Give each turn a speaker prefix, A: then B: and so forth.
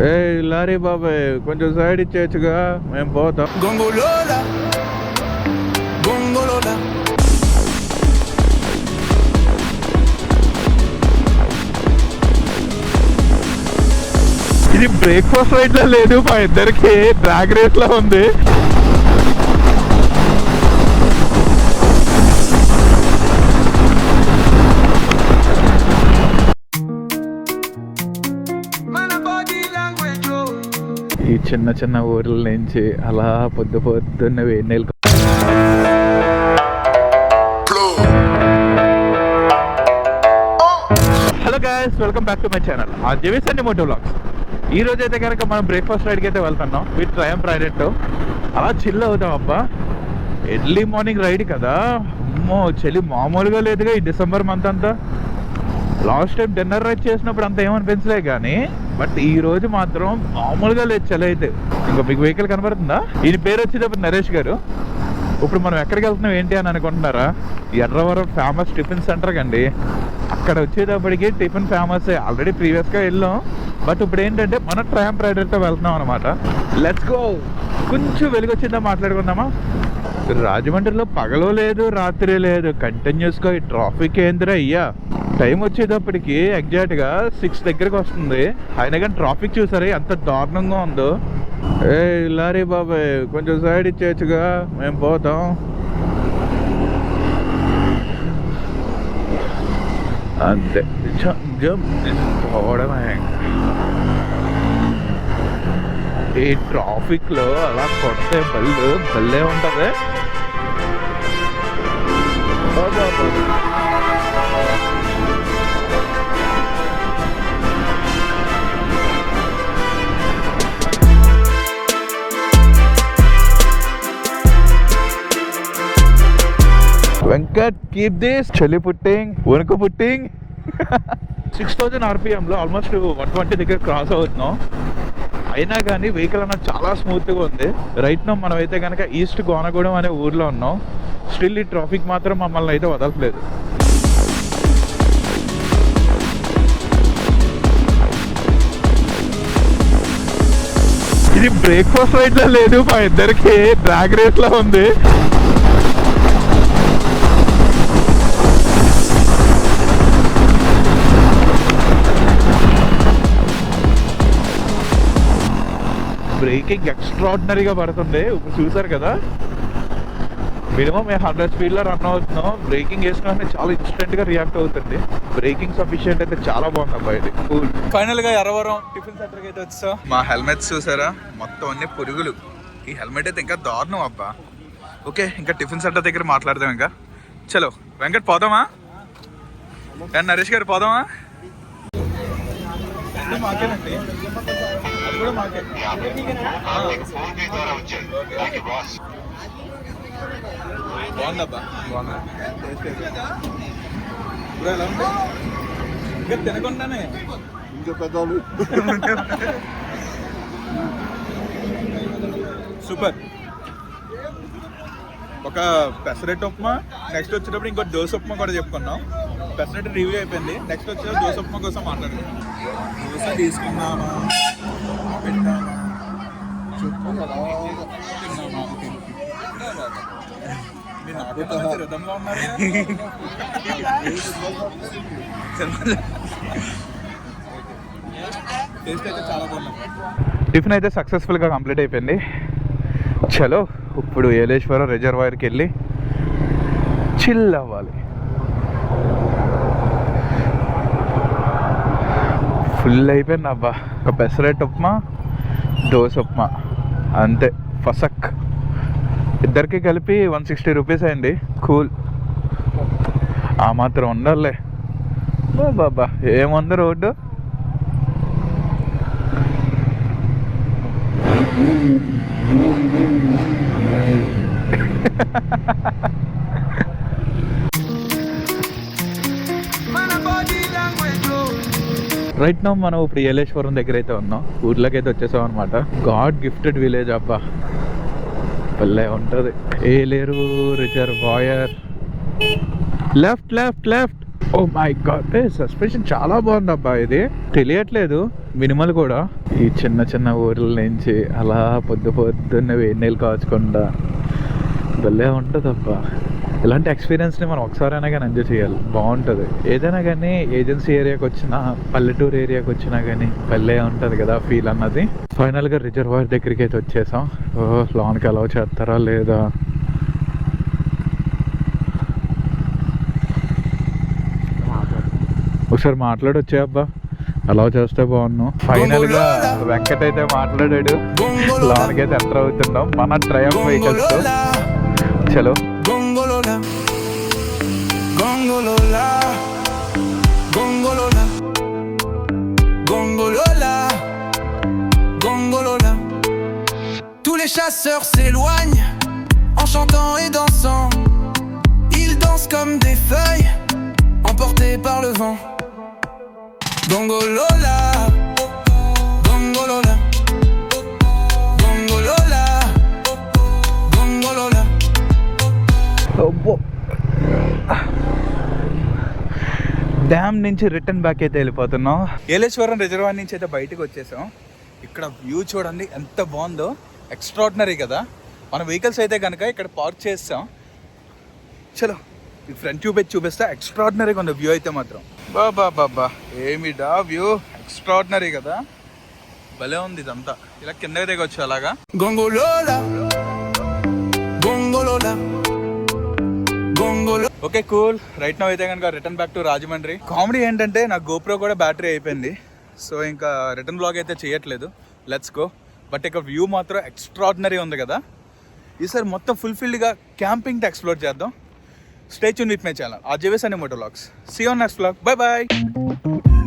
A: ఏ lorry బాబాయ్ కొంచెం side ఇచ్చేయచ్చుగా, మేము పోతాం.
B: గొంగులోలా గొంగులోలా
A: ఇది బ్రేక్ఫాస్ట్ రైడ్ లో లేదు, మా ఇద్దరికి డ్రాగ్ రేస్ లో ఉంది. ఈ చిన్న చిన్న ఊర్ల నుంచి అలా పొద్దున్న వేడినీళ్ళు. Hello guys, welcome back to my channel JV Sunday moto vlogs. ఈ రోజు అయితే కనుక మనం బ్రేక్ఫాస్ట్ రైడ్కి అయితే వెళ్తున్నాం విత్ ట్రయంఫ్ రైడెడ్. అలా చిల్ అవుతాం అబ్బా. ఎర్లీ మార్నింగ్ రైడ్ కదా, అమ్మో చలి మామూలుగా లేదుగా ఈ డిసెంబర్ మంత్ అంతా. లాస్ట్ టైం డిన్నర్ రైడ్ చేసినప్పుడు అంత ఏమనిపించలే కానీ, బట్ ఈ రోజు మాత్రం మామూలుగా లేదు చలి అయితే. ఇంకా మీకు వెహికల్ కనబడుతుందా? ఈయన పేరు వచ్చేటప్పుడు నరేష్ గారు. ఇప్పుడు మనం ఎక్కడికి వెళ్తున్నాం ఏంటి అని అనుకుంటున్నారా? ఎర్రవరం ఫేమస్ టిఫిన్ సెంటర్ కండి. అక్కడ వచ్చేటప్పటికి టిఫిన్ ఫేమస్. ఆల్రెడీ ప్రీవియస్గా వెళ్ళాం, బట్ ఇప్పుడు ఏంటంటే మనం ట్రయంఫ్ రైడర్తో వెళ్తున్నాం అనమాట. Let's go. కొంచెం వెలుగు వచ్చిందా మాట్లాడుకుందామా? రాజమండ్రిలో పగలో లేదు రాత్రి లేదు, కంటిన్యూస్గా ఈ ట్రాఫిక్ ఏందిరా అయ్యా. టైం వచ్చేటప్పటికి ఎగ్జాక్ట్గా 6 దగ్గరకు వస్తుంది, అయినా కానీ ట్రాఫిక్ చూసారా ఎంత దారుణంగా ఉందో. ఏ లారీ బాబాయ్ కొంచెం సైడ్ ఇచ్చేయచ్చుగా, మేము పోతాం. అంతే పోవడమే. ఈ ట్రాఫిక్ లో అలా కొడితే భలే ఉంటది. వెంకట్ కీప్ దిస్ చలి పుట్టింగ్ వణుకు పుట్టింగ్. 6000 RPM లో ఆల్మోస్ట్ 120 దగ్గర క్రాస్ అవుతున్నాం. అయినా కానీ వెహికల్ అన్నది చాలా స్మూత్గా ఉంది. రైట్ నో మనం అయితే కనుక ఈస్ట్ గోనగూడెం అనే ఊర్లో ఉన్నాం. స్టిల్ ఈ ట్రాఫిక్ మాత్రం మమ్మల్ని అయితే వదలట్లేదు. ఇది బ్రేక్ఫాస్ట్ రైడ్ లో లేదు, మా ఇద్దరికి డ్రాగ్ రేస్ లో ఉంది. బ్రేకింగ్ ఎక్స్ట్రాడినరీగా పడుతుంది. ఇప్పుడు చూసారు కదా, మినిమం 100 స్పీడ్లో రన్ అవుతున్నాం. బ్రేకింగ్ వేసిన చాలా ఇన్స్టెంట్గా రియాక్ట్ అవుతుంది. బ్రేకింగ్ సఫిషియెంట్ అయితే చాలా బాగుంది అబ్బాయి. ఇది కూల్. ఫైనల్గా ఎర్రవరం టిఫిన్ సెంటర్కి అయితే వచ్చా. మా హెల్మెట్స్ చూసారా, మొత్తం అన్ని పురుగులు. ఈ హెల్మెట్ అయితే ఇంకా దారుణం అబ్బా. ఓకే, ఇంకా టిఫిన్ సెంటర్ దగ్గర మాట్లాడదాం. ఇంకా చలో వెంకట్ పోదామా? నరేష్ గారు పోదామా? మాకేనండి, అది కూడా మాకే. బాగుందబ్బా, బాగుంది. ఇప్పుడు ఎలా ఉంది? ఇంకా తినకుండానే ఇంకా పెద్దవాళ్ళు. సూపర్. ఒక పెసరెట్ ఉప్మా, నెక్స్ట్ వచ్చేటప్పుడు ఇంకో దోశ ఉప్మా కూడా చెప్పుకున్నాం. పెసరెట్ రివ్యూ అయిపోయింది, నెక్స్ట్ వచ్చేటప్పుడు దోశ ఉప్మా కోసం మాట్లాడుతున్నాం. దోశ తీసుకున్నామా, పెట్టామా, తిన్నామా. టిఫిన్ అయితే సక్సెస్ఫుల్గా కంప్లీట్ అయిపోయింది. చలో ఇప్పుడు ఏలేశ్వరం రిజర్వాయర్కి వెళ్ళి చిల్ అవ్వాలి. ఫుల్ అయిపోయింది అబ్బా. ఒక పెసరెట్ ఉప్మా, దోశ ఉప్మా, అంతే ఫసక్. ఇద్దరికి కలిపి 160 రూపీస్ అయింది. కూల్. ఆ మాత్రం ఉండాలే బాబా. ఏముంది రోడ్డు. రైట్ నౌ మనం ఇప్పుడు ఏలేశ్వరం దగ్గర అయితే ఉన్నాం. ఊర్లోకి అయితే వచ్చేసాం అనమాట. గాడ్ గిఫ్టెడ్ విలేజ్ అబ్బా, భలే ఉంటుంది. Yeleru reservoir. Left left left. Oh my God, suspension చాలా బాగుంది అబ్బా. ఇది తెలియట్లేదు మినిమల్ కూడా. ఈ చిన్న చిన్న ఊర్ల నుంచి అలా పొద్దున్న వేడి నీళ్ళు కాచకుండా భలే ఉంటుంది అబ్బా. ఇలాంటి ఎక్స్పీరియన్స్ని మనం ఒకసారైనా కానీ ఎంజాయ్ చేయాలి, బాగుంటుంది. ఏదైనా కానీ ఏజెన్సీ ఏరియాకి వచ్చినా, పల్లెటూరు ఏరియాకి వచ్చినా కానీ భలే ఉంటుంది కదా ఫీల్ అన్నది. ఫైనల్గా రిజర్వాయర్ దగ్గరికి అయితే వచ్చేసాం. లోన్కి అలౌ చేస్తారా లేదా. ఒకసారి మాట్లాడొచ్చే అబ్బా, అలా చేస్తే బాగున్నాం. ఫైనల్ గా వెంకట్ అయితే మాట్లాడాడు, లోన్కి అయితే ఎంటర్ అవుతున్నాం మన ట్రయంఫ్ వెహికల్స్ తో. చలో
B: Gongolola, Gongolola, Gongolola, Gongolola, Gongolola. Tous les chasseurs s'éloignent en chantant et dansant. Ils dansent comme des feuilles emportées par le vent. Gongolola, Gongolola, Gongolola, Gongolola.
A: Dam నుంచి రిటర్న్ బ్యాక్ అయితే వెళ్ళిపోతున్నాం. Yeleswaram reservoir నుంచి అయితే బయటకు వచ్చేసాం. ఇక్కడ వ్యూ చూడండి ఎంత బాగుందో, ఎక్స్ట్రాడినరీ కదా. మన వెహికల్స్ అయితే కనుక ఇక్కడ పార్క్ చేస్తాం. చలో ఈ ఫ్రంట్ ట్యూబ్ అయితే చూపిస్తా. ఎక్స్ట్రాడినరీగా ఉంది వ్యూ అయితే మాత్రం. బాబా ఏమిటా వ్యూ, ఎక్స్ట్రాడినరీ కదా, భలే ఉంది ఇదంతా. ఇలా కిందకి దిగొచ్చు అలాగా.
B: Gongolola, Gongolola.
A: Okay cool. Right now అయితే కనుక return back to Rajahmundry. Comedy ఏంటంటే నాకు గోప్రో కూడా బ్యాటరీ అయిపోయింది, సో ఇంకా రిటర్న్ బ్లాగ్ అయితే చేయట్లేదు. Let's go. బట్ ఇక వ్యూ మాత్రం ఎక్స్ట్రాడినరీ ఉంది కదా. ఈసారి మొత్తం ఫుల్ఫిల్డ్గా క్యాంపింగ్ ఎక్స్ప్లోర్ చేద్దాం. Stay tune with my channel RJVS Motovlogs. See you on next vlog. Bye bye.